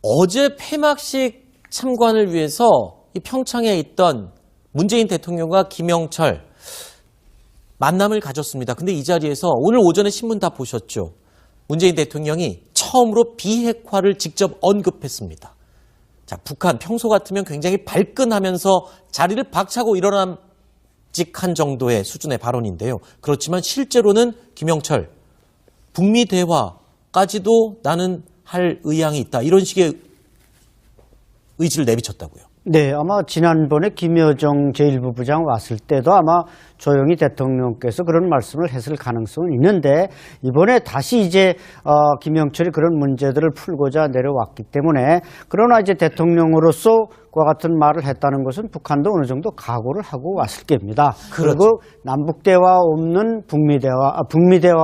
어제 폐막식 참관을 위해서 이 평창에 있던 문재인 대통령과 김영철 만남을 가졌습니다. 근데 이 자리에서 오늘 오전에 신문 다 보셨죠? 문재인 대통령이 처음으로 비핵화를 직접 언급했습니다. 자, 북한 평소 같으면 굉장히 발끈하면서 자리를 박차고 일어남직한 정도의 수준의 발언인데요. 그렇지만 실제로는 김영철, 북미 대화까지도 나는 할 의향이 있다. 이런 식의 의지를 내비쳤다고요. 네, 아마 지난번에 김여정 제1부 부장 왔을 때도 아마 조용히 대통령께서 그런 말씀을 했을 가능성은 있는데 이번에 다시 이제 김영철이 그런 문제들을 풀고자 내려왔기 때문에 그러나 이제 대통령으로서 그와 같은 말을 했다는 것은 북한도 어느 정도 각오를 하고 왔을 겁니다. 그렇죠. 그리고 남북 대화 없는 북미 대화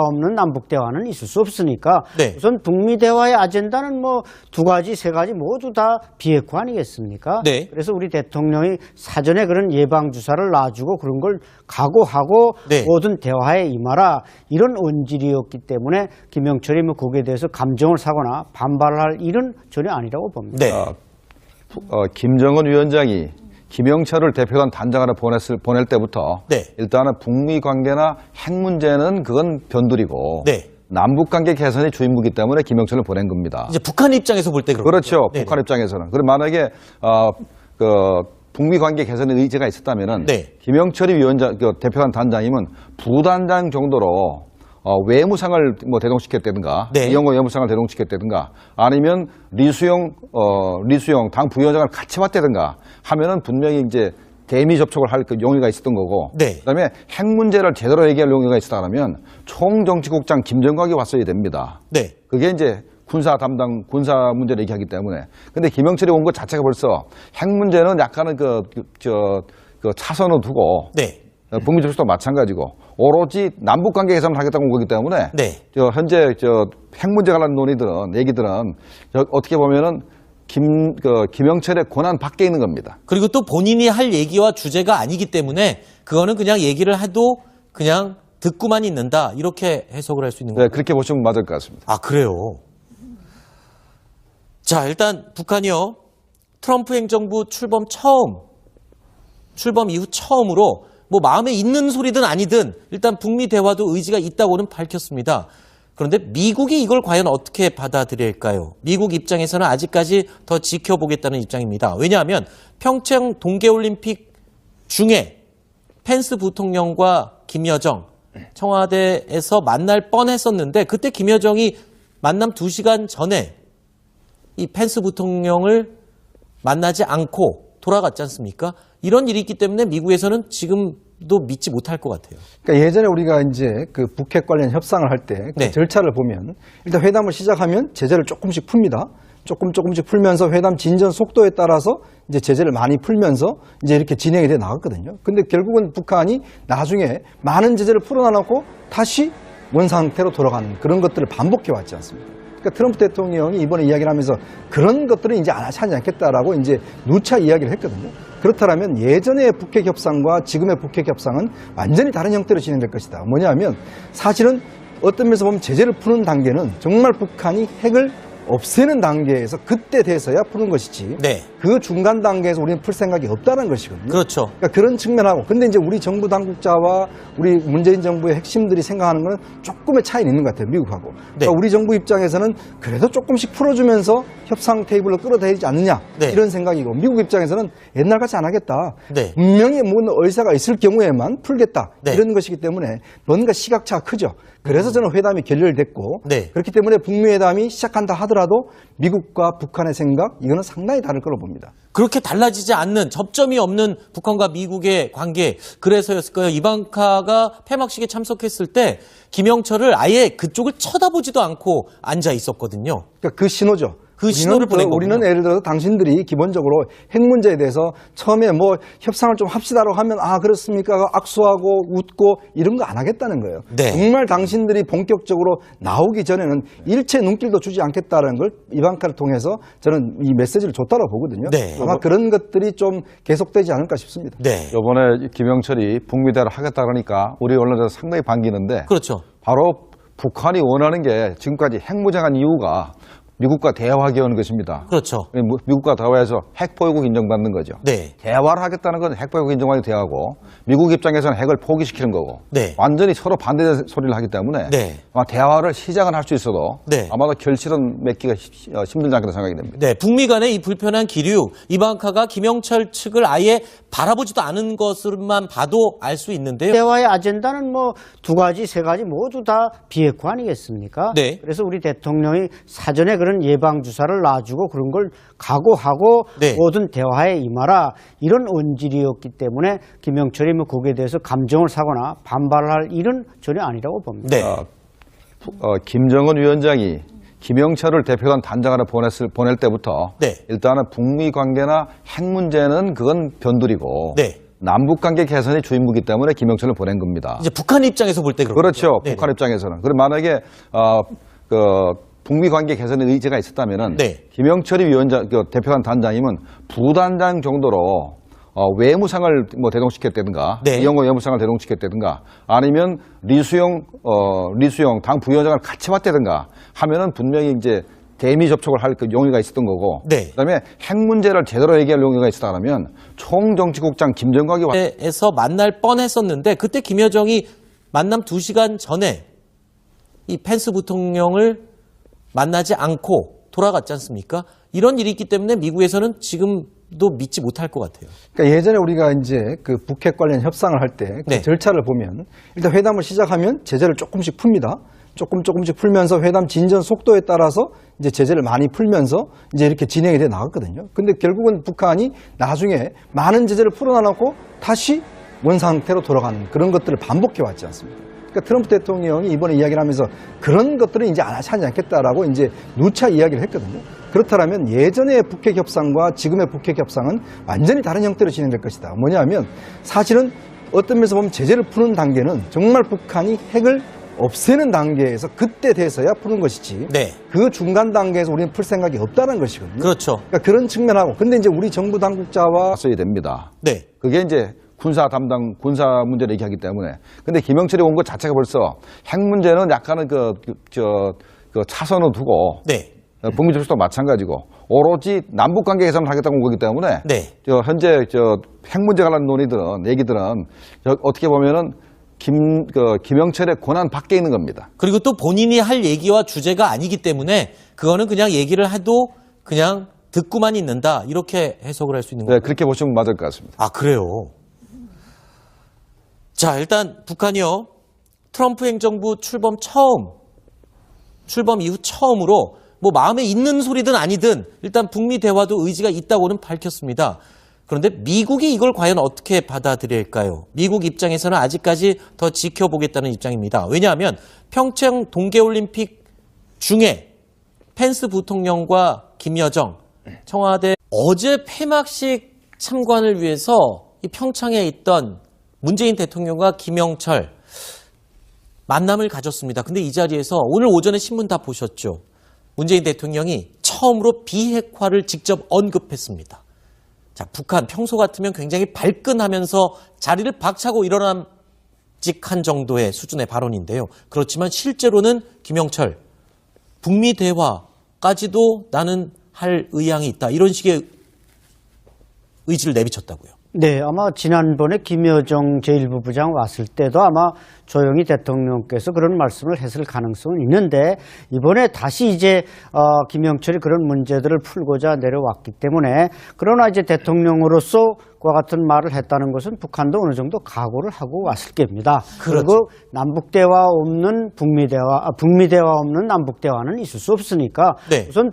없는 남북 대화는 있을 수 없으니까 네. 우선 북미 대화의 아젠다는 뭐 두 가지, 세 가지 모두 다 비핵화 아니겠습니까? 네. 그래서 우리 대통령이 사전에 그런 예방 주사를 놔주고 그런 걸 각오하고 네. 모든 대화에 임하라 이런 언질이었기 때문에 김영철이 뭐 거기에 대해서 감정을 사거나 반발할 일은 전혀 아니라고 봅니다. 네. 김정은 위원장이 김영철을 대표단 단장으로 보낼 때부터 네. 일단은 북미 관계나 핵 문제는 그건 변두리고 네. 남북 관계 개선이 주임무기 때문에 김영철을 보낸 겁니다. 이제 북한 입장에서 볼 때 그렇죠. 네네. 북한 입장에서는. 그럼 만약에 북미 관계 개선의 의지가 있었다면은 네. 김영철이 위원장 대표단 단장이면 부단장 정도로 외무상을 뭐 대동시켰다든가 네. 이영호 외무상을 대동시켰다든가 아니면 리수영 당 부위원장을 같이 맡다든가 하면은 분명히 이제 대미 접촉을 할 그 용의가 있었던 거고 네. 그다음에 핵 문제를 제대로 얘기할 용의가 있었다면 총정치국장 김정각이 왔어야 됩니다. 네. 그게 이제 군사 문제를 얘기하기 때문에. 근데 김영철이 온 것 자체가 벌써 핵 문제는 약간은 그 차선을 두고 네. 북미 접촉도 마찬가지고 오로지 남북 관계 개선을 하겠다고 온 거기 때문에 네. 현재 핵 문제 관련 얘기들은 어떻게 보면은 김영철의 권한 밖에 있는 겁니다. 그리고 또 본인이 할 얘기와 주제가 아니기 때문에 그거는 그냥 얘기를 해도 그냥 듣고만 있는다. 이렇게 해석을 할 수 있는 거예요. 네, 그렇게 보시면 맞을 것 같습니다. 아, 그래요? 자, 일단 북한이요. 트럼프 행정부 출범 이후 처음으로 뭐 마음에 있는 소리든 아니든 일단 북미 대화도 의지가 있다고는 밝혔습니다. 그런데 미국이 이걸 과연 어떻게 받아들일까요? 미국 입장에서는 아직까지 더 지켜보겠다는 입장입니다. 왜냐하면 평창 동계올림픽 중에 펜스 부통령과 김여정 청와대에서 만날 뻔했었는데 그때 김여정이 만남 2시간 전에 이 펜스 부통령을 만나지 않고 돌아갔지 않습니까? 이런 일이 있기 때문에 미국에서는 지금도 믿지 못할 것 같아요. 그러니까 예전에 우리가 이제 그 북핵 관련 협상을 할 때 그 네. 절차를 보면 일단 회담을 시작하면 제재를 조금씩 풉니다. 조금씩 풀면서 회담 진전 속도에 따라서 이제 제재를 많이 풀면서 이제 이렇게 진행이 돼 나갔거든요. 근데 결국은 북한이 나중에 많은 제재를 풀어놔놓고 다시 원상태로 돌아가는 그런 것들을 반복해 왔지 않습니까? 그러니까 트럼프 대통령이 이번에 이야기를 하면서 그런 것들은 이제 하지 않겠다라고 이제 누차 이야기를 했거든요. 그렇다면 예전의 북핵 협상과 지금의 북핵 협상은 완전히 다른 형태로 진행될 것이다. 뭐냐면 사실은 어떤 면에서 보면 제재를 푸는 단계는 정말 북한이 핵을 없애는 단계에서 그때 돼서야 푸는 것이지. 네. 그 중간 단계에서 우리는 풀 생각이 없다는 것이거든요. 그렇죠. 그러니까 그런 측면하고 근데 이제 우리 정부 당국자와 우리 문재인 정부의 핵심들이 생각하는 건 조금의 차이는 있는 것 같아요. 미국하고. 네. 그러니까 우리 정부 입장에서는 그래도 조금씩 풀어주면서 협상 테이블로 끌어들이지 되지 않느냐 네. 이런 생각이고 미국 입장에서는 옛날같이 안 하겠다. 네. 분명히 뭔 의사가 있을 경우에만 풀겠다. 네. 이런 것이기 때문에 뭔가 시각차가 크죠. 그래서 저는 회담이 결렬됐고 네. 그렇기 때문에 북미 회담이 시작한다 하더라도 미국과 북한의 생각 이거는 상당히 다를 거로 봅니다. 그렇게 달라지지 않는 접점이 없는 북한과 미국의 관계 그래서였을까요? 이방카가 폐막식에 참석했을 때 김영철을 아예 그쪽을 쳐다보지도 않고 앉아 있었거든요. 그러니까 그 신호죠. 그 신호를 보낸 우리는 거군요. 예를 들어서 당신들이 기본적으로 핵 문제에 대해서 처음에 뭐 협상을 좀 합시다라고 하면 아 그렇습니까 악수하고 웃고 이런 거 안 하겠다는 거예요. 네. 정말 당신들이 본격적으로 나오기 전에는 일체 눈길도 주지 않겠다는 걸 이방카를 통해서 저는 이 메시지를 줬다고 보거든요. 네. 아마 그런 것들이 좀 계속되지 않을까 싶습니다. 네. 이번에 김영철이 북미 대화를 하겠다 그러니까 우리 언론에서 상당히 반기는데 그렇죠. 바로 북한이 원하는 게 지금까지 핵무장한 이유가 미국과 대화하게 하는 것입니다. 그렇죠. 미국과 대화해서 핵보유국 인정받는 거죠. 네. 대화를 하겠다는 건 핵보유국 인정하기 대화고 미국 입장에서는 핵을 포기시키는 거고 네. 완전히 서로 반대 소리를 하기 때문에 네. 아마 대화를 시작은 할 수 있어도 네. 아마도 결실은 맺기가 힘들지 않겠다 생각이 됩니다. 네, 북미 간의 이 불편한 기류, 이방카가 김영철 측을 아예 바라보지도 않은 것으로만 봐도 알 수 있는데요. 대화의 아젠다는 뭐 두 가지, 세 가지 모두 다 비핵화 아니겠습니까? 네. 그래서 우리 대통령이 사전에 그런 예방 주사를 놔주고 그런 걸 각오하고 네. 모든 대화에 임하라 이런 언질이었기 때문에 김영철이 뭐 거기에 대해서 감정을 사거나 반발할 일은 전혀 아니라고 봅니다. 네. 김정은 위원장이 김영철을 대표단 단장으로 보낼 때부터 네. 일단은 북미 관계나 핵 문제는 그건 변두리고 네. 남북 관계 개선이 주인무기 때문에 김영철을 보낸 겁니다. 이제 북한 입장에서 볼 때 그렇죠. 네네. 북한 입장에서는. 그럼 만약에 북미 관계 개선의 의지가 있었다면은 네. 김영철이 위원장 대표단 단장이면 부단장 정도로 외무상을 뭐 대동시켰다든가 네. 이영호 외무상을 대동시켰다든가 아니면 리수영 당 부위원장을 같이 왔다든가 하면은 분명히 이제 대미 접촉을 할 그 용의가 있었던 거고 네. 그다음에 핵 문제를 제대로 얘기할 용의가 있었다면 총정치국장 김정각이 에서 만날 뻔했었는데 그때 김여정이 만남 2시간 전에 이 펜스 부통령을 만나지 않고 돌아갔지 않습니까? 이런 일이 있기 때문에 미국에서는 지금도 믿지 못할 것 같아요. 그러니까 예전에 우리가 이제 그 북핵 관련 협상을 할 때 그 네. 절차를 보면 일단 회담을 시작하면 제재를 조금씩 풉니다. 조금씩 풀면서 회담 진전 속도에 따라서 이제 제재를 많이 풀면서 이제 이렇게 진행이 돼 나갔거든요. 근데 결국은 북한이 나중에 많은 제재를 풀어놔놓고 다시 원 상태로 돌아가는 그런 것들을 반복해 왔지 않습니까? 그러니까 트럼프 대통령이 이번에 이야기를 하면서 그런 것들은 이제 하지 않겠다라고 이제 누차 이야기를 했거든요. 그렇다면 예전의 북핵 협상과 지금의 북핵 협상은 완전히 다른 형태로 진행될 것이다. 뭐냐면 사실은 어떤 면에서 보면 제재를 푸는 단계는 정말 북한이 핵을 없애는 단계에서 그때 돼서야 푸는 것이지. 네. 그 중간 단계에서 우리는 풀 생각이 없다는 것이거든요. 그렇죠. 그러니까 그런 측면하고. 근데 이제 우리 정부 당국자와 써야 됩니다. 네. 그게 이제 군사 문제를 얘기하기 때문에. 근데 김영철이 온 것 자체가 벌써 핵 문제는 약간은 그 차선을 두고. 네. 북미 접촉도 마찬가지고 오로지 남북 관계 개선을 하겠다고 온 거기 때문에. 네. 현재 핵 문제 관련 얘기들은 어떻게 보면은 김영철의 권한 밖에 있는 겁니다. 그리고 또 본인이 할 얘기와 주제가 아니기 때문에 그거는 그냥 얘기를 해도 그냥 듣고만 있는다. 이렇게 해석을 할 수 있는 거예요. 네, 그렇게 보시면 맞을 것 같습니다. 아, 그래요? 자, 일단 북한이요. 트럼프 행정부 출범 이후 처음으로 뭐 마음에 있는 소리든 아니든 일단 북미 대화도 의지가 있다고는 밝혔습니다. 그런데 미국이 이걸 과연 어떻게 받아들일까요? 미국 입장에서는 아직까지 더 지켜보겠다는 입장입니다. 왜냐하면 평창 동계올림픽 중에 펜스 부통령과 김여정 청와대 어제 폐막식 참관을 위해서 이 평창에 있던 문재인 대통령과 김영철 만남을 가졌습니다. 근데 이 자리에서 오늘 오전에 신문 다 보셨죠? 문재인 대통령이 처음으로 비핵화를 직접 언급했습니다. 자, 북한 평소 같으면 굉장히 발끈하면서 자리를 박차고 일어남직한 정도의 수준의 발언인데요. 그렇지만 실제로는 김영철, 북미 대화까지도 나는 할 의향이 있다. 이런 식의 의지를 내비쳤다고요. 네, 아마 지난번에 김여정 제1부 부장 왔을 때도 아마 조영희 대통령께서 그런 말씀을 했을 가능성은 있는데 이번에 다시 이제 김영철이 그런 문제들을 풀고자 내려왔기 때문에 그러나 이제 대통령으로서 과 같은 말을 했다는 것은 북한도 어느 정도 각오를 하고 왔을 겁니다. 그렇죠. 그리고 남북 대화 없는 북미 대화 없는 남북 대화는 있을 수 없으니까 네. 우선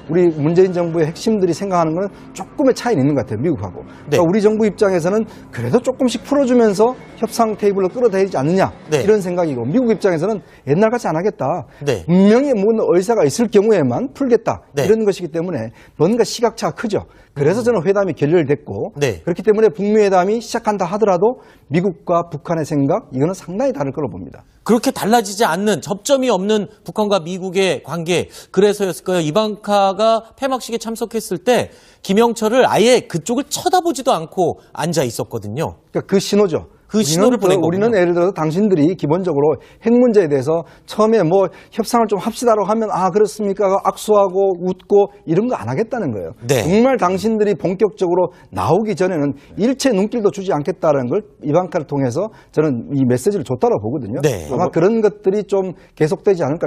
우리 문재인 정부의 핵심들이 생각하는 건 조금의 차이는 있는 것 같아요. 미국하고. 네. 그러니까 우리 정부 입장에서는 그래도 조금씩 풀어주면서 협상 테이블로 끌어들이지 않느냐 네. 이런 생각이고 미국 입장에서는 옛날같이 안 하겠다. 네. 분명히 뭔 의사가 있을 경우에만 풀겠다. 네. 이런 것이기 때문에 뭔가 시각차가 크죠. 그래서 저는 회담이 결렬됐고 네. 그렇기 때문에 북미 회담이 시작한다 하더라도 미국과 북한의 생각 이거는 상당히 다를 거로 봅니다. 그렇게 달라지지 않는 접점이 없는 북한과 미국의 관계 그래서였을까요? 이방카가 폐막식에 참석했을 때 김영철을 아예 그쪽을 쳐다보지도 않고 앉아 있었거든요. 그러니까 그 신호죠. 그 신호를 보낸 거군요. 우리는 예를 들어서 당신들이 기본적으로 핵 문제에 대해서 처음에 뭐 협상을 좀 합시다라고 하면 아 그렇습니까 악수하고 웃고 이런 거 안 하겠다는 거예요. 네. 정말 당신들이 본격적으로 나오기 전에는 일체 눈길도 주지 않겠다는 걸 이방카를 통해서 저는 이 메시지를 줬다고 보거든요. 네. 아마 그런 것들이 좀 계속되지 않을까 싶습니다.